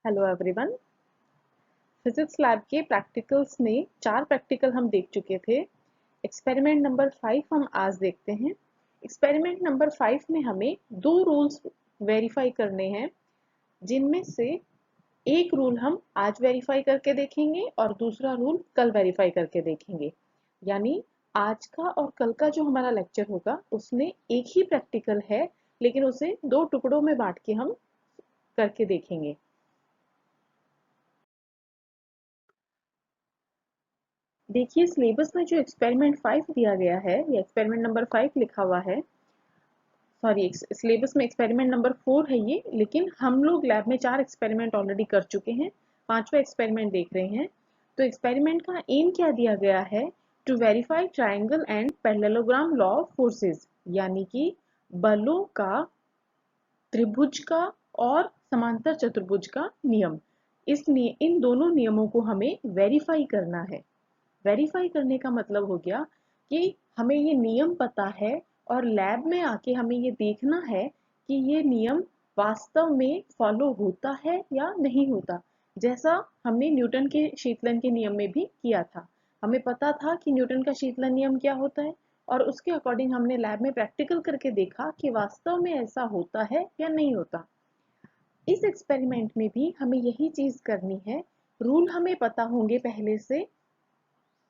Hello everyone. Physics lab के practicals में 4 practical हम देख चुके थे। एक्सपेरिमेंट नंबर 5 हम आज देखते हैं। एक्सपेरिमेंट नंबर 5 में हमें 2 रूल्स वेरीफाई करने हैं, जिनमें से एक रूल हम आज वेरीफाई करके देखेंगे और दूसरा रूल कल वेरीफाई करके देखेंगे। यानी आज का और कल का जो हमारा लेक्चर होगा उसमें एक ही प्रैक्टिकल है, लेकिन उसे 2 टुकड़ों में बांट के हम करके देखेंगे। देखिए, सिलेबस में जो एक्सपेरिमेंट 5 दिया गया है या एक्सपेरिमेंट नंबर 5 लिखा हुआ है, सॉरी, सिलेबस में एक्सपेरिमेंट नंबर 4 है ये, लेकिन हम लोग लैब में 4 एक्सपेरिमेंट ऑलरेडी कर चुके हैं, 5वां एक्सपेरिमेंट देख रहे हैं। तो एक्सपेरिमेंट का एम क्या दिया गया है? To verify triangle and parallelogram law of forces, यानी कि बलों का, त्रिभुज का और समांतर चतुर्भुज का नियम। इन दोनों नियमों को हमें वेरीफाई करना है। वेरीफाई करने का मतलब हो गया कि हमें ये नियम पता है और लैब में आके हमें ये देखना है कि ये नियम वास्तव में फॉलो होता है या नहीं होता। जैसा हमने न्यूटन के शीतलन के नियम में भी किया था। हमें पता था कि न्यूटन का शीतलन नियम क्या होता है और उसके अकॉर्डिंग हमने लैब में प्रैक्टिकल करके देखा कि वास्तव में ऐसा होता है या नहीं होता। इस एक्सपेरिमेंट में भी हमें यही चीज करनी है। रूल हमें पता होंगे पहले से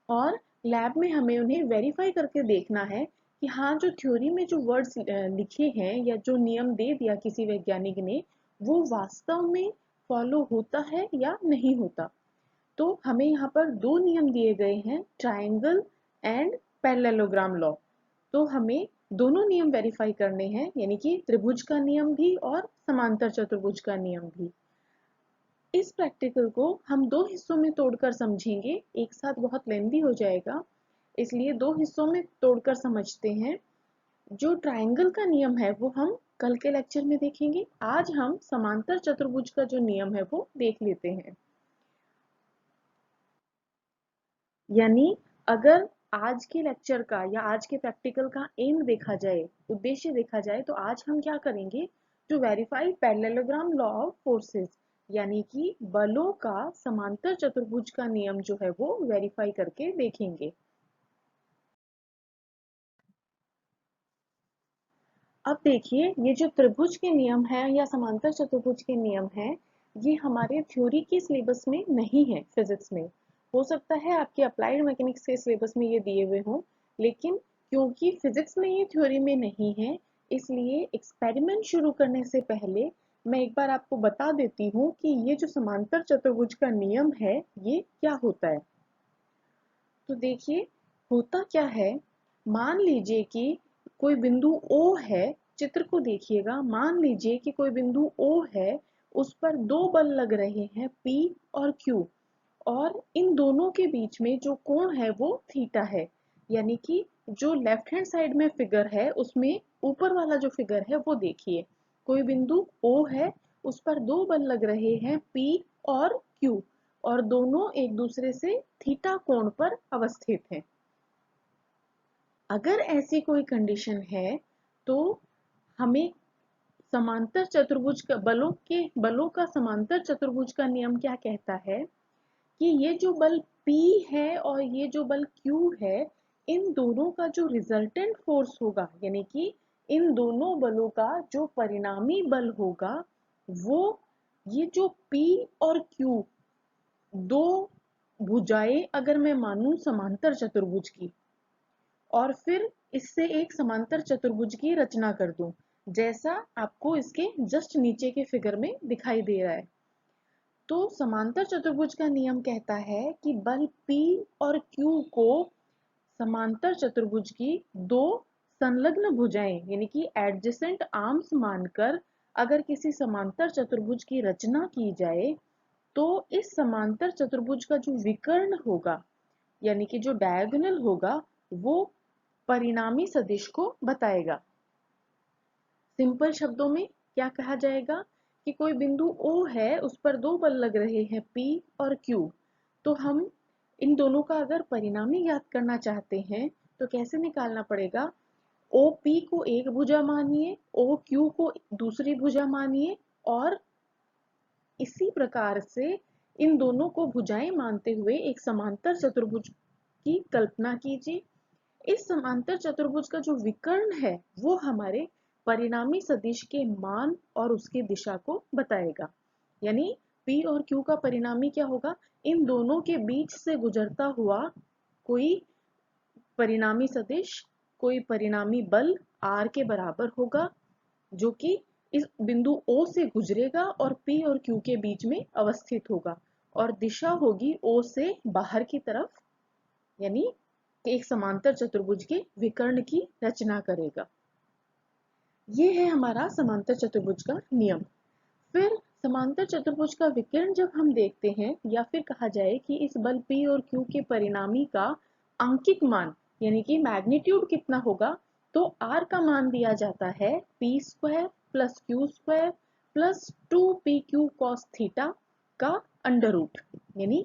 और लैब में हमें उन्हें वेरीफाई करके देखना है कि हाँ, जो थ्योरी में जो वर्ड्स लिखे हैं या जो नियम दे दिया किसी वैज्ञानिक ने, वो वास्तव में फॉलो होता है या नहीं होता। तो हमें यहाँ पर 2 नियम दिए गए हैं, ट्राइंगल एंड पैरेललोग्राम लॉ। तो हमें दोनों नियम वेरीफाई करने हैं, यानी कि त्रिभुज का नियम भी और समांतर चतुर्भुज का नियम भी। इस प्रैक्टिकल को हम 2 हिस्सों में तोड़कर समझेंगे, एक साथ बहुत लेंदी हो जाएगा, इसलिए 2 हिस्सों में तोड़कर समझते हैं। जो ट्राइंगल का नियम है वो हम कल के लेक्चर में देखेंगे। आज हम समांतर चतुर्भुज का जो नियम है वो देख लेते हैं। यानी अगर आज के लेक्चर का या आज के प्रैक्टिकल का एम देखा जाए, उद्देश्य देखा जाए, तो आज हम क्या करेंगे? To verify parallelogram law of forces, यानी कि बलों का समांतर चतुर्भुज का नियम जो है वो वेरीफाई करके देखेंगे। अब देखिए, ये जो त्रिभुज के नियम है या समांतर चतुर्भुज के नियम है, ये हमारे थ्योरी के सिलेबस में नहीं है। फिजिक्स में हो सकता है आपके अप्लाइड मैकेनिक्स के सिलेबस में ये दिए हुए हों, लेकिन क्योंकि फिजिक्स में ये थ्योरी में नहीं है, इसलिए एक्सपेरिमेंट शुरू करने से पहले मैं एक बार आपको बता देती हूँ कि ये जो समांतर चतुर्भुज का नियम है ये क्या होता है। तो देखिए, होता क्या है, मान लीजिए कि कोई बिंदु O है। चित्र को देखिएगा, मान लीजिए कि कोई बिंदु O है, उस पर 2 बल लग रहे हैं P और Q, और इन दोनों के बीच में जो कोण है वो थीटा है। यानी कि जो लेफ्ट हैंड साइड में फिगर है उसमें ऊपर वाला जो फिगर है वो देखिए, कोई बिंदु O है, उस पर 2 बल लग रहे हैं P और Q, और दोनों एक दूसरे से थीटा कोण पर अवस्थित हैं। अगर ऐसी कोई कंडीशन है तो हमें समांतर चतुर्भुज का बलों का समांतर चतुर्भुज का नियम क्या कहता है कि ये जो बल P है और ये जो बल Q है, इन दोनों का जो रिजल्टेंट फोर्स होगा, यानी कि इन दोनों बलों का जो परिणामी बल होगा, वो ये जो P और Q, दो भुजाएं अगर मैं मानूं समांतर चतुर्भुज की, और फिर इससे एक समांतर चतुर्भुज की रचना कर दूं, जैसा आपको इसके जस्ट नीचे के फिगर में दिखाई दे रहा है, तो समांतर चतुर्भुज का नियम कहता है कि बल P और Q को समांतर चतुर्भुज की दो संलग्न भुजाएं, यानी कि एडजेसेंट आर्म्स मानकर अगर किसी समांतर चतुर्भुज की रचना की जाए, तो इस समांतर चतुर्भुज का जो विकर्ण होगा, यानी कि जो डायगोनल होगा, वो परिणामी सदिश को बताएगा। सिंपल शब्दों में क्या कहा जाएगा कि कोई बिंदु O है, उस पर 2 बल लग रहे हैं P और Q। तो हम इन दोनों का अगर परिणामी ज्ञात करना चाहते हैं तो कैसे निकालना पड़ेगा? OP को एक भुजा मानिए, OQ को दूसरी भुजा मानिए, और इसी प्रकार से इन दोनों को भुजाएं मानते हुए एक समांतर चतुर्भुज की कल्पना कीजिए। इस समांतर चतुर्भुज का जो विकर्ण है वो हमारे परिणामी सदिश के मान और उसकी दिशा को बताएगा। यानी P और Q का परिणामी क्या होगा? इन दोनों के बीच से गुजरता हुआ कोई परिणामी सदिश, कोई परिणामी बल R के बराबर होगा, जो कि इस बिंदु O से गुजरेगा और P और Q के बीच में अवस्थित होगा, और दिशा होगी O से बाहर की तरफ, यानी एक समांतर चतुर्भुज के विकर्ण की रचना करेगा। ये है हमारा समांतर चतुर्भुज का नियम। फिर समांतर चतुर्भुज का विकर्ण जब हम देखते हैं, या फिर कहा जाए कि इस बल P और Q के परिणामी का आंकिक मान यानी कि मैग्नीट्यूड कितना होगा, तो R का मान दिया जाता है P² plus Q² plus 2PQ cos theta का अंडर रूट। यानी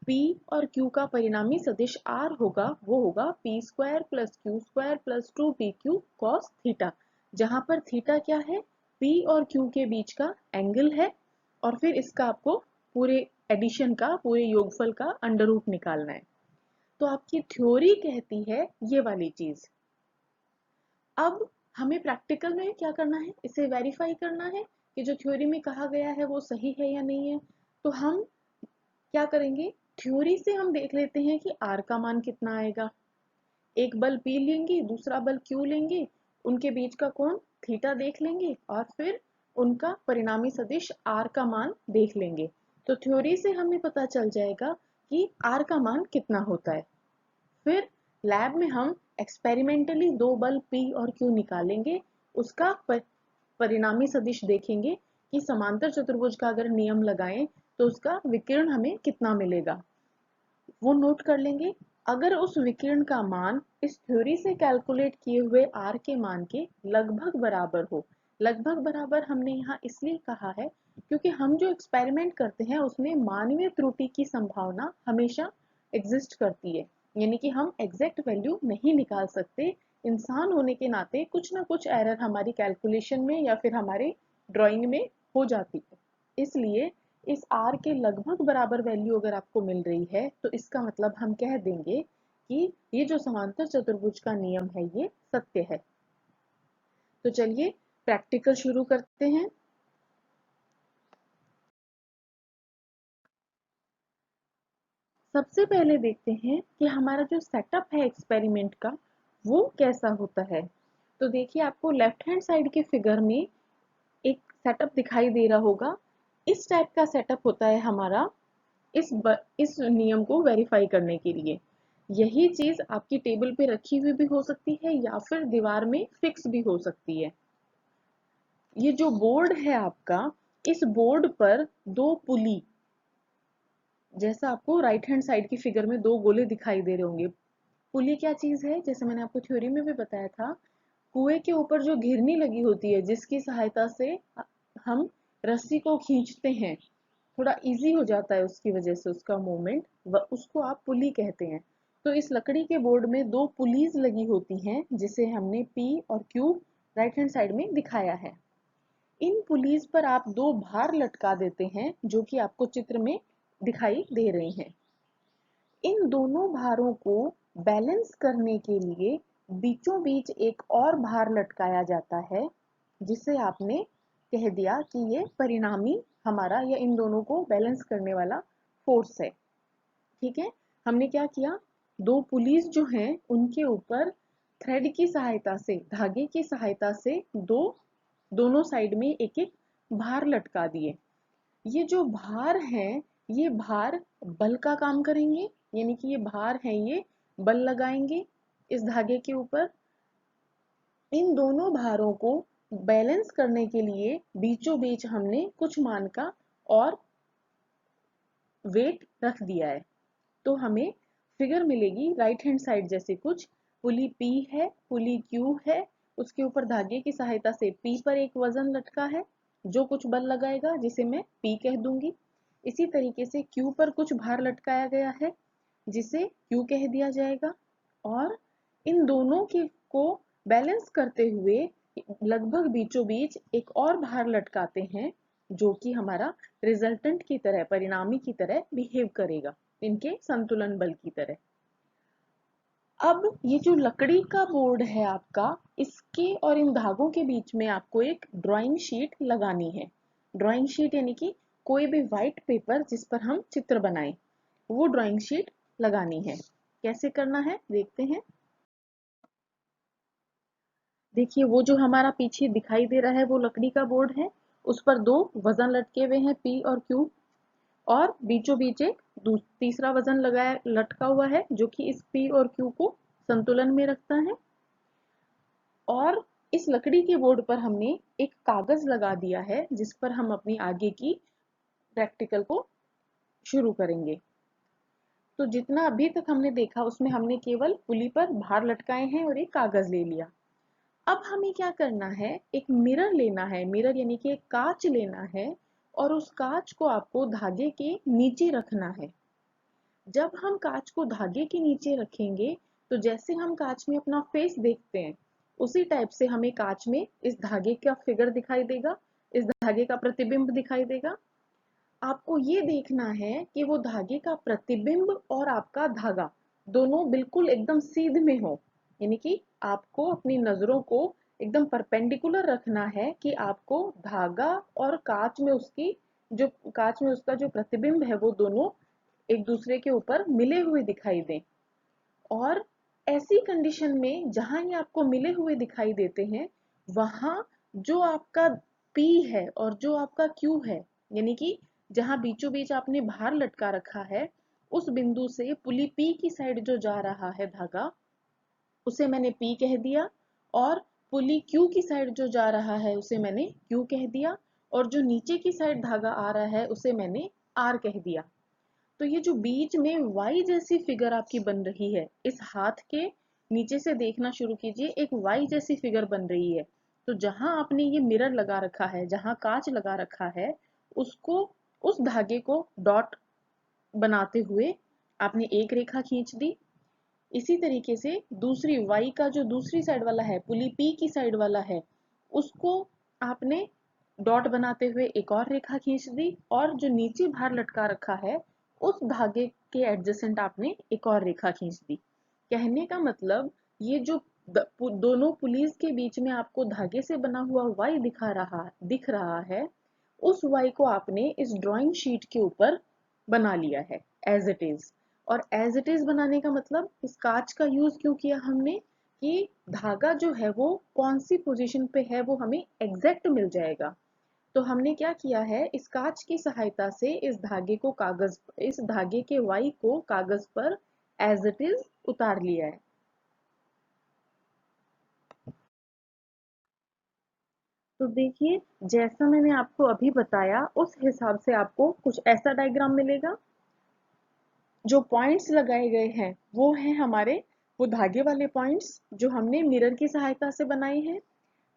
P और Q का परिणामी सदिश R होगा, वो होगा P² plus Q² plus 2PQ cos theta, जहां पर थीटा क्या है? P और Q के बीच का एंगल है, और फिर इसका आपको पूरे एडिशन का, पूरे योगफल का अंडर रूट निकालना है। तो आपकी थ्योरी कहती है ये वाली चीज। अब हमें प्रैक्टिकल में क्या करना है? इसे वेरीफाई करना है कि जो थ्योरी में कहा गया है वो सही है या नहीं है। तो हम क्या करेंगे? थ्योरी से हम देख लेते हैं कि R का मान कितना आएगा। एक बल P लेंगे, दूसरा बल Q लेंगे, उनके बीच का कोण थीटा देख लेंगे, और फिर उनका परिणामी सदिश R का मान देख लेंगे। तो थ्योरी से हमें पता चल जाएगा कि R का मान कितना होता है। फिर लैब में हम एक्सपेरिमेंटली दो बल P और Q निकालेंगे, उसका परिणामी सदिश देखेंगे कि समांतर चतुर्भुज का अगर नियम लगाएं तो उसका विकिरण हमें कितना मिलेगा, वो नोट कर लेंगे। अगर उस विकिरण का मान इस थ्योरी से कैलकुलेट किए हुए R के मान के लगभग बराबर हो, लगभग बराबर हमने यहाँ इसलिए कहा है क्योंकि हम जो एक्सपेरिमेंट करते हैं उसमें मानवीय त्रुटि की संभावना हमेशा एग्जिस्ट करती है, यानी कि हम एग्जैक्ट वैल्यू नहीं निकाल सकते। इंसान होने के नाते कुछ ना कुछ एरर हमारी कैलकुलेशन में या फिर हमारे ड्राइंग में हो जाती है। इसलिए इस R के लगभग बराबर वैल्यू अगर आपको मिल रही है तो इसका मतलब हम कह देंगे कि ये जो समांतर चतुर्भुज का नियम है ये सत्य है। तो चलिए प्रैक्टिकल शुरू करते हैं। सबसे पहले देखते हैं कि हमारा जो सेटअप है एक्सपेरिमेंट का वो कैसा होता है। तो देखिए आपको लेफ्ट हैंड साइड के फिगर में एक सेटअप दिखाई दे रहा होगा। इस टाइप का सेटअप होता है हमारा इस नियम को वेरीफाई करने के लिए। यही चीज आपकी टेबल पे रखी हुई भी हो सकती है या फिर दीवार में फिक्स भी हो सकती है। ये जो बोर्ड है आपका, इस बोर्ड पर दो पुली, जैसा आपको राइट हैंड साइड की फिगर में दो गोले दिखाई दे रहे होंगे। पुली क्या चीज है? जैसे मैंने आपको थ्योरी में भी बताया था, कुएं के ऊपर जो घिरनी लगी होती है जिसकी सहायता से हम रस्सी को खींचते हैं, थोड़ा इजी हो जाता है उसकी वजह से उसका मूवमेंट, उसको आप पुली कहते हैं। तो इस लकड़ी के बोर्ड में दो पुलीज लगी होती हैं जिसे हमने P और Q राइट हैंड साइड में दिखाया है। इन पुलीज पर आप दो भार लटका देते हैं जो कि आपको चित्र में दिखाई दे रहे हैं। इन दोनों भारों को बैलेंस करने के लिए बीचों बीच एक और भार लटकाया जाता है, जिसे आपने कह दिया कि ये परिणामी हमारा या इन दोनों को बैलेंस करने वाला फोर्स है। ठीक है, हमने क्या किया? दो पुलीज जो हैं उनके ऊपर थ्रेड की सहायता से, धागे की सहायता से दोनों साइड में एक एक भार लटका दिए। ये जो भार हैं ये भार बल का काम करेंगे, यानी कि ये भार हैं ये बल लगाएंगे इस धागे के ऊपर। इन दोनों भारों को बैलेंस करने के लिए बीचों बीच हमने कुछ मान का और वेट रख दिया है। तो हमें फिगर मिलेगी राइट हैंड साइड जैसे कुछ। पुली P है, पुली Q है, उसके ऊपर धागे की सहायता से P पर एक वजन लटका है जो कुछ बल लगाएगा जिसे मैं P कह दूंगी। इसी तरीके से Q पर कुछ भार लटकाया गया है जिसे Q कह दिया जाएगा, और इन दोनों की को बैलेंस करते हुए लगभग बीचों बीच एक और भार लटकाते हैं जो कि हमारा रिजल्टेंट की तरह, परिणामी की तरह बिहेव करेगा, इनके संतुलन बल की तरह। अब ये जो लकड़ी का बोर्ड है आपका, इसके और इन धागों के बीच में आपको एक ड्राइंग शीट लगानी है। ड्राइंग शीट यानी कि कोई भी व्हाइट पेपर जिस पर हम चित्र बनाएं, वो ड्राइंग शीट लगानी है। कैसे करना है देखते हैं। देखिए वो जो हमारा पीछे दिखाई दे रहा है वो लकड़ी का बोर्ड है, उस पर दो वजन लटके हुए हैं, पी और क्यू, और बीचों बीच एक तीसरा वजन लगाया लटका हुआ है जो कि इस पी और क्यू को संतुलन में रखता है। और इस लकड़ी के बोर्ड पर हमने एक कागज लगा दिया है जिस पर हम अपनी आगे की प्रैक्टिकल को शुरू करेंगे। तो जितना अभी तक हमने देखा उसमें हमने केवल पुली पर भार लटकाए हैं और एक कागज ले लिया। अब हमें क्या करना है, एक मिरर लेना है, मिरर यानी कि एक कांच लेना है, और उस कांच को आपको धागे के नीचे रखना है। जब हम कांच को धागे के नीचे रखेंगे तो जैसे हम कांच में अपना फेस देखते हैं उसी टाइप से हमें कांच में इस धागे का फिगर दिखाई देगा, इस धागे का प्रतिबिंब दिखाई देगा। आपको ये देखना है कि वो धागे का प्रतिबिंब और आपका धागा दोनों बिल्कुल एकदम सीध में हो, यानी कि आपको अपनी नजरों को एकदम परपेंडिकुलर रखना है कि आपको धागा और कांच में उसकी जो कांच में उसका जो प्रतिबिंब है वो दोनों एक दूसरे के ऊपर मिले हुए दिखाई दें। और ऐसी कंडीशन में जहां ये आपको मिले हुए दिखाई देते हैं वहां जो आपका P है और जो आपका Q है, यानी कि जहां बीचों बीच आपने भार लटका रखा है, उस बिंदु से पुली P की साइड जो जा रहा है धागा, उसे मैंने P कह दिया, और पुली Q की साइड जो जा रहा है उसे मैंने Q कह दिया, और जो नीचे की साइड धागा आ रहा है उसे मैंने R कह दिया। तो ये जो बीच में वाई जैसी फिगर आपकी बन रही है, इस हाथ के नीचे से देखना शुरू कीजिए, एक वाई जैसी फिगर बन रही है। तो जहां आपने ये मिरर लगा रखा है, जहां कांच लगा रखा है, उसको, उस धागे को डॉट बनाते हुए आपने एक रेखा खींच दी। इसी तरीके से दूसरी वाई का जो दूसरी साइड वाला है, पुली पी की साइड वाला है, उसको आपने डॉट बनाते हुए एक और रेखा खींच दी, और जो नीचे भार लटका रखा है उस धागे के एडजेसेंट आपने एक और रेखा खींच दी। कहने का मतलब ये जो दोनों पुलीज के बीच में आपको धागे से बना हुआ वाई दिख रहा है, उस वाई को आपने इस ड्राइंग शीट के ऊपर बना लिया है एज इट इज। और एज इट इज बनाने का मतलब इस कांच का यूज क्यों किया हमने, कि धागा जो है वो कौन सी पोजीशन पे है वो हमें एग्जैक्ट मिल जाएगा। तो हमने क्या किया है, इस कांच की सहायता से इस धागे के वाई को कागज पर एज इट इज उतार लिया है। तो देखिए जैसा मैंने आपको अभी बताया उस हिसाब से आपको कुछ ऐसा डायग्राम मिलेगा। जो पॉइंट्स लगाए गए हैं वो हैं हमारे वो धागे वाले पॉइंट्स जो हमने मिरर की सहायता से बनाए हैं,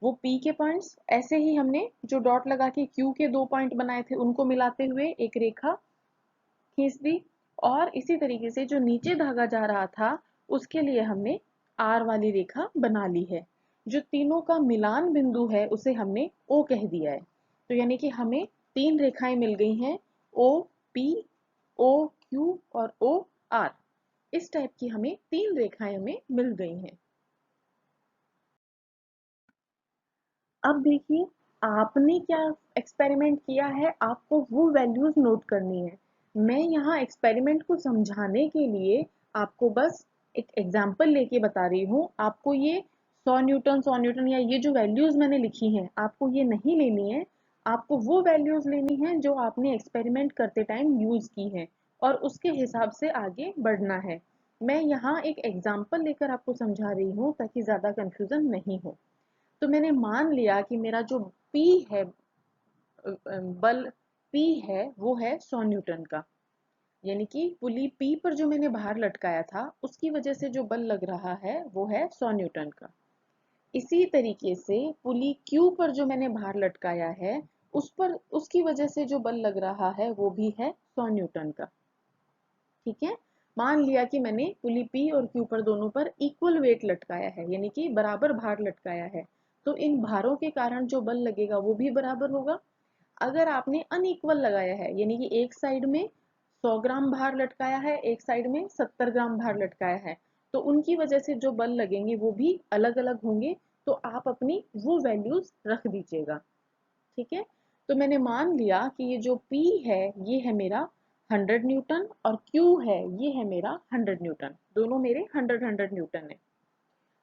वो P के पॉइंट्स। ऐसे ही हमने जो डॉट लगा के Q के दो पॉइंट बनाए थे उनको मिलाते हुए एक रेखा खींच दी। और इसी तरीके से जो नीचे धागा जा रहा था उसके लिए हमने R वाली रेखा बना ली है। जो तीनों का मिलान बिंदु है उसे हमने O कह दिया है। तो यानी कि हमें तीन रेखाएं मिल गई हैं, O P, O Q और O R। इस टाइप की हमें तीन रेखाएं हमें मिल गई हैं। अब देखिए आपने क्या एक्सपेरिमेंट किया है, आपको वो वैल्यूज नोट करनी है। मैं यहाँ एक्सपेरिमेंट को समझाने के लिए आपको बस एक एग्जाम्पल लेके बता रही हूँ। आपको ये 100 न्यूटन या ये जो वैल्यूज मैंने लिखी हैं आपको ये नहीं लेनी है। आपको वो वैल्यूज लेनी है जो आपने एक्सपेरिमेंट करते टाइम यूज की है, और उसके हिसाब से आगे बढ़ना है। मैं यहाँ एक एग्जाम्पल लेकर आपको समझा रही हूँ ताकि ज्यादा कंफ्यूजन नहीं हो। तो मैंने मान लिया कि मेरा जो P है, बल P है वो है 100 न्यूटन का, यानी कि पुली P पर जो मैंने भार लटकाया था उसकी वजह से जो बल लग रहा है वो है 100 न्यूटन का। इसी तरीके से पुली Q पर जो मैंने भार लटकाया है उस पर उसकी वजह से जो बल लग रहा है वो भी है 100 न्यूटन का। ठीक है, मान लिया कि मैंने पुली P और Q पर दोनों पर इक्वल वेट लटकाया है, यानी कि बराबर भार लटकाया है, तो इन भारों के कारण जो बल लगेगा वो भी बराबर होगा। अगर आपने अनइक्वल लगाया है, यानी कि एक साइड में 100 ग्राम भार लटकाया है, एक साइड में 70 ग्राम भार लटकाया है, तो उनकी वजह से जो बल लगेंगे वो भी अलग अलग होंगे। तो आप अपनी वो वैल्यूज रख दीजिएगा। ठीक है, तो मैंने मान लिया कि ये जो P है ये है मेरा 100 न्यूटन और Q है ये है मेरा 100 न्यूटन, दोनों मेरे 100 न्यूटन है।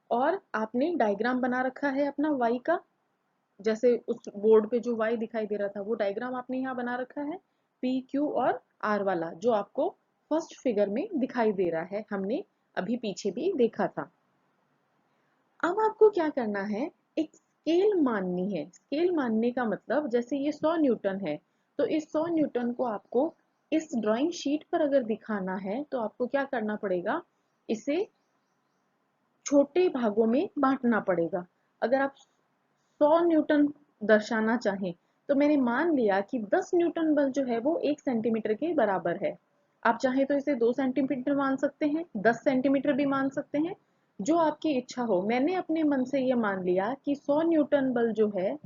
और आपने डायग्राम बना रखा है अपना Y का, जैसे उस बोर्ड पे जो Y दिखाई दे रहा था वो डायग्राम आपने यहाँ बना रखा है, P Q और R वाला, जो आपको फर्स्ट फिगर में दिखाई दे रहा है, हमने अभी पीछे भी देखा था। अब आपको क्या करना है, एक स्केल माननी है। स्केल मानने का मतलब, जैसे ये 100 न्यूटन है, तो इस 100 न्यूटन को आपको इस ड्राइंग शीट पर अगर दिखाना है तो आपको क्या करना पड़ेगा, इसे छोटे भागों में बांटना पड़ेगा। अगर आप 100 न्यूटन दर्शाना चाहें तो मैंने मान लिया कि 10 न्यूटन बल जो है वो 1 सेंटीमीटर के बराबर है। आप चाहें तो इसे 2 सेंटीमीटर मान सकते हैं, 10 सेंटीमीटर भी मान सकते हैं, जो आपकी इच्छा हो। मैंने अपने मन से ये मान लिया कि 100 न्यूटन बल जो है,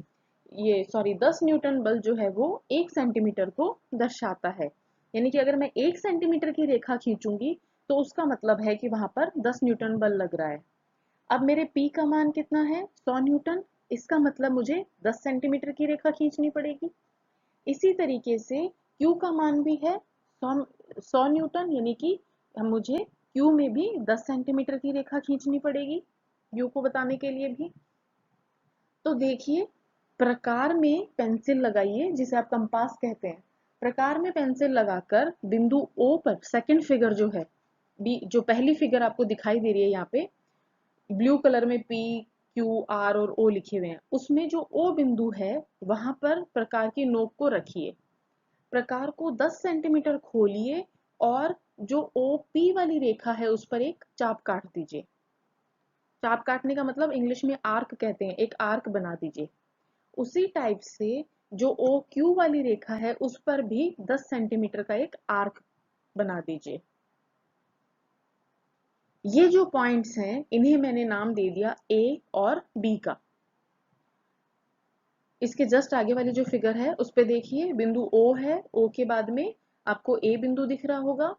ये सॉरी 10 न्यूटन बल जो है वो 1 सेंटीमीटर को दर्शाता है। यानी कि अगर मैं 1 सेंटीमीटर की रेखा खींचूंगी तो उसका मतलब है कि वहां पर 10 न्यूटन बल लग रहा है। अब मेरे P का मान कितना है, 100 न्यूटन, इसका मतलब मुझे 10 सेंटीमीटर की रेखा खींचनी पड़ेगी। इसी तरीके से Q का मान भी है 100 न्यूटन, यानी कि मुझे Q में भी 10 सेंटीमीटर की रेखा खींचनी पड़ेगी U को बताने के लिए भी। तो देखिए, प्रकार में पेंसिल लगाइए, जिसे आप कंपास कहते हैं। प्रकार में पेंसिल लगाकर बिंदु O पर, सेकंड फिगर जो है, बी जो पहली फिगर आपको दिखाई दे रही है यहाँ पे ब्लू कलर में P Q R और O लिखे हुए हैं, उसमें जो O बिंदु है वहां पर प्रकार की नोक को रखिए। प्रकार को 10 सेंटीमीटर खोलिए और जो OP वाली रेखा है उस पर एक चाप काट दीजिए। चाप काटने का मतलब इंग्लिश में आर्क कहते हैं, एक आर्क बना दीजिए। उसी टाइप से जो OQ वाली रेखा है उस पर भी 10 सेंटीमीटर का एक आर्क बना दीजिए। ये जो पॉइंट्स हैं इन्हें मैंने नाम दे दिया A और B का। इसके जस्ट आगे वाली जो फिगर है उस पे देखिए, बिंदु O है, O के बाद में आपको A बिंदु दिख रहा होगा,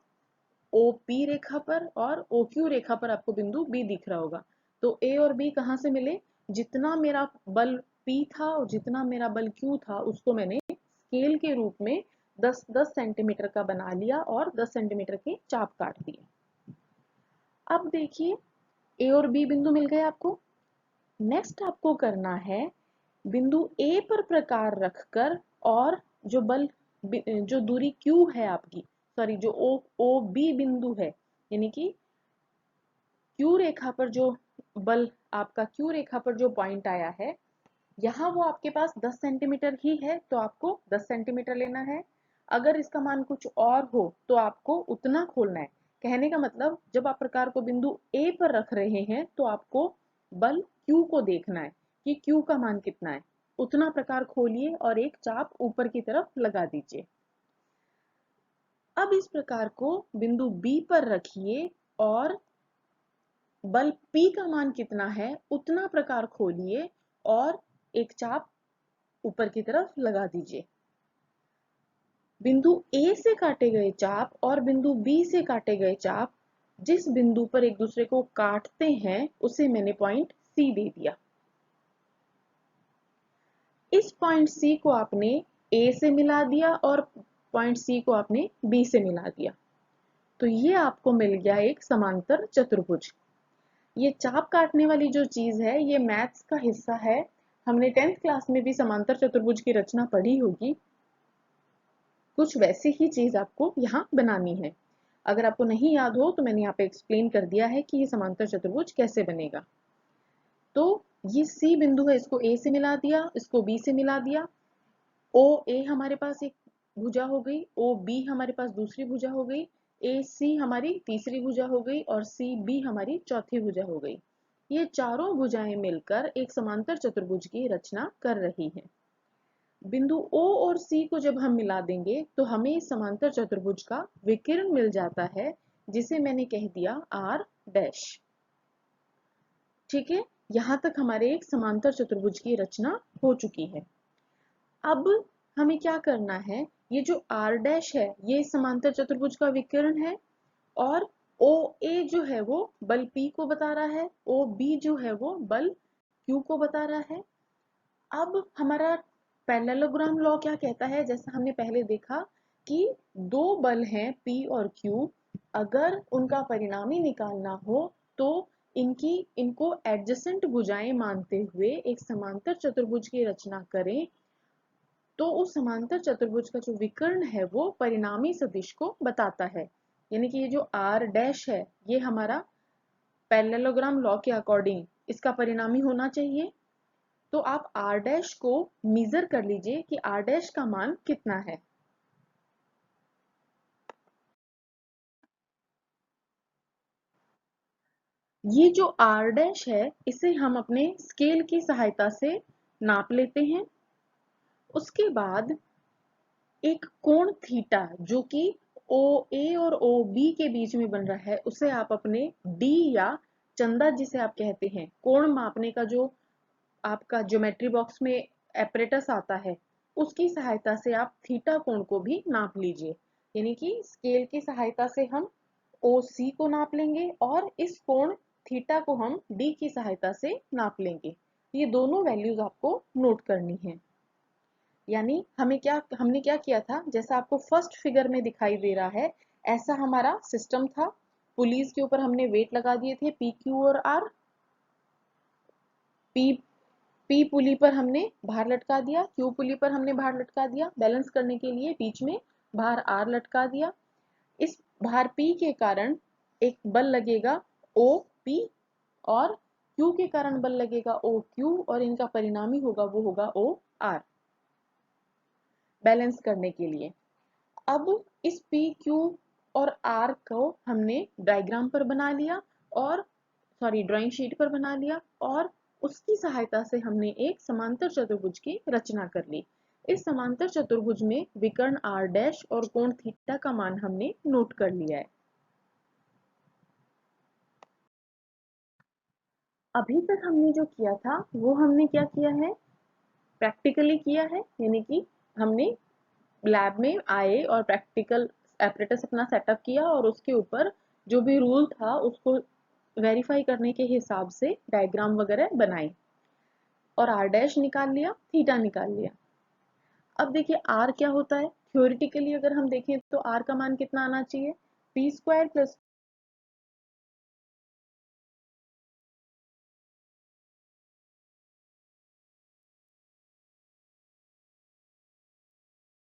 OP रेखा पर, और OQ रेखा पर आपको बिंदु B दिख रहा होगा। तो A और B कहाँ से मिले, जितना मेरा बल P था और जितना मेरा बल Q था उसको मैंने स्केल के रूप में 10-10 सेंटीमीटर का बना लिया और 10 सेंटीमीटर के चाप काट दिए। अब देखिए, A और B बिंदु मिल गए आपको। नेक्स्ट आपको करना है, बिंदु A पर प्रकार रखकर और जो बल, जो दूरी Q है आपकी, सॉरी जो O B बिंदु है, यानी कि Q रेखा पर जो बल आपका Q रेखा पर जो पॉइंट आया है, यहाँ वो आपके पास 10 सेंटीमीटर ही है तो आपको 10 सेंटीमीटर लेना है। अगर इसका मान कुछ और हो तो आपको उतना खोलना है। कहने का मतलब, जब आप प्रकार को बिंदु A पर रख रहे हैं तो आपको बल Q को देखना है कि Q का मान कितना है। उतना प्रकार खोलिए और एक चाप ऊपर की तरफ लगा दीजिए। अब इस प्रकार को बिंदु B पर रखिए और बल P का मान कितना है उतना प्रकार खोलिए और एक चाप ऊपर की तरफ लगा दीजिए। बिंदु A से काटे गए चाप और बिंदु B से काटे गए चाप जिस बिंदु पर एक दूसरे को काटते हैं उसे मैंने पॉइंट C दे दिया। इस पॉइंट C को आपने A से मिला दिया और पॉइंट C को आपने B से मिला दिया। तो ये आपको मिल गया एक समांतर चतुर्भुज। ये चाप काटने वाली जो चीज है ये मैथ्स का हिस्सा है। हमने 10th क्लास में भी समांतर चतुर्भुज की रचना पढ़ी होगी। कुछ वैसी ही चीज आपको यहाँ बनानी है। अगर आपको नहीं याद हो तो मैंने यहाँ पे एक्सप्लेन कर दिया है कि ये समांतर चतुर्भुज कैसे बनेगा। तो ये C बिंदु है, इसको A से मिला दिया, इसको B से मिला दिया। OA हमारे पास एक भुजा हो गई, OB हमारे पास दूसरी भुजा हो गई, AC हमारी तीसरी भुजा हो गई और CB हमारी चौथी भुजा हो गई। ये चारों भुजाएं मिलकर एक समांतर चतुर्भुज की रचना कर रही हैं। बिंदु O और C को जब हम मिला देंगे तो हमें समांतर चतुर्भुज का विकर्ण मिल जाता है, जिसे मैंने कह दिया R डैश। ठीक है, यहां तक हमारे एक समांतर चतुर्भुज की रचना हो चुकी है। अब हमें क्या करना है, ये जो आर डैश है ये समांतर चतुर्भुज का विकर्ण है, और ओ ए जो है वो बल P को बता रहा है, ओ बी जो है वो बल Q को बता रहा है। अब हमारा पैरेललोग्राम लॉ क्या कहता है, जैसा हमने पहले देखा कि दो बल हैं P और Q, अगर उनका परिणामी निकालना हो तो इनको एडजेसेंट भुजाएं मानते हुए एक समांतर चतुर्भुज की रचना करें, तो उस समांतर चतुर्भुज का जो विकर्ण है वो परिणामी सदिश को बताता है। यानी कि ये जो आर डैश है ये हमारा पैरेललोग्राम लॉ के अकॉर्डिंग इसका परिणामी होना चाहिए। तो आप आर डैश को मेजर कर लीजिए कि आर डैश का मान कितना है। ये जो आर डैश है इसे हम अपने स्केल की सहायता से नाप लेते हैं। उसके बाद एक कोण थीटा जो कि ओ ए और ओ बी के बीच में बन रहा है, उसे आप अपने डी या चंदा जिसे आप कहते हैं कोण मापने का जो आपका ज्योमेट्री बॉक्स में एपरेटस आता है, उसकी सहायता से आप थीटा कोण को भी नाप लीजिए। यानी कि स्केल की सहायता से हम ओ सी को नाप लेंगे और इस कोण थीटा को हम डी की सहायता से नाप लेंगे। ये दोनों वैल्यूज आपको नोट करनी है। यानी हमने क्या किया था, जैसा आपको फर्स्ट फिगर में दिखाई दे रहा है, ऐसा हमारा सिस्टम था। पुलीज के ऊपर हमने वेट लगा दिए थे पी क्यू और आर। पी पी पुली पर हमने भार लटका दिया, क्यू पुली पर हमने भार लटका दिया, बैलेंस करने के लिए बीच में भार आर लटका दिया। इस भार पी के कारण एक बल लगेगा ओ पी, और क्यू के कारण बल लगेगा ओ क्यू, और इनका परिणामी होगा वो होगा ओ आर, बैलेंस करने के लिए। अब इस पी क्यू और आर को हमने डायग्राम पर बना लिया, और ड्राइंग शीट पर बना लिया, और उसकी सहायता से हमने एक समांतर चतुर्भुज की रचना कर ली। इस समांतर चतुर्भुज में विकर्ण आर डैश और कोण थीटा का मान हमने नोट कर लिया है। अभी तक हमने जो किया था वो हमने क्या किया है, प्रैक्टिकली किया है। यानी कि हमने लैब में आए और प्रैक्टिकल एपरेटस अपना सेटअप किया, और उसके ऊपर जो भी रूल था उसको वेरीफाई करने के हिसाब से डायग्राम वगैरह बनाए, और आर डैश निकाल लिया, थीटा निकाल लिया। अब देखिए आर क्या होता है, थ्योरेटिकली अगर हम देखें तो आर का मान कितना आना चाहिए, पी स्क्वायर प्लस